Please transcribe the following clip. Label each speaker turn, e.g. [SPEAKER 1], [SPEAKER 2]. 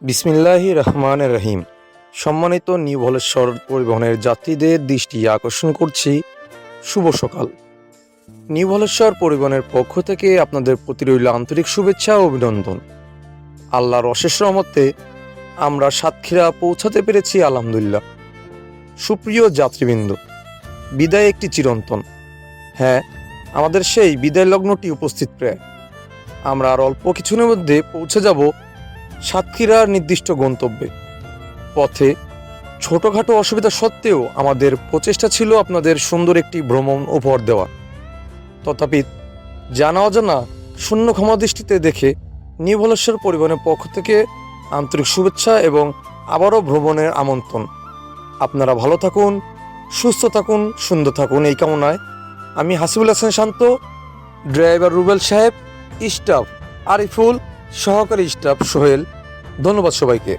[SPEAKER 1] বিসমিল্লাহির রহমানির রহিম। সম্মানিত নিউ ভলেশ্বর পরিবহনের যাত্রীদের দৃষ্টি আকর্ষণ করছি, শুভ সকাল। নিউ ভলেশ্বর পরিবহনের পক্ষ থেকে আপনাদের প্রতি রইল আন্তরিক শুভেচ্ছা ও অভিনন্দন। আল্লাহর অশেষ রহমতে আমরা সাতক্ষীরা পৌঁছাতে পেরেছি, আলহামদুলিল্লাহ। সুপ্রিয় যাত্রীবৃন্দ, বিদায় একটি চিরন্তন। হ্যাঁ, আমাদের সেই বিদায় লগ্নটি উপস্থিত প্রায়। আমরা আর অল্প কিছুদিনের মধ্যে পৌঁছে যাব সাতক্ষীরার নির্দিষ্ট গন্তব্যে। পথে ছোটোখাটো অসুবিধা সত্ত্বেও আমাদের প্রচেষ্টা ছিল আপনাদের সুন্দর একটি ভ্রমণ উপহার দেওয়া। তথাপি জানা অজানা শূন্য ক্ষমা দৃষ্টিতে দেখে নিউ ভলেশ্বর পরিবহনের পক্ষ থেকে আন্তরিক শুভেচ্ছা এবং আবারও ভ্রমণের আমন্ত্রণ। আপনারা ভালো থাকুন, সুস্থ থাকুন, সুন্দর থাকুন, এই কামনায় আমি হাসিবুল হাসান শান্ত, ড্রাইভার রুবেল সাহেব, স্টাফ আরিফুল, সহকারী স্টাফ সোহেল, ধন্যবাদ সবাইকে।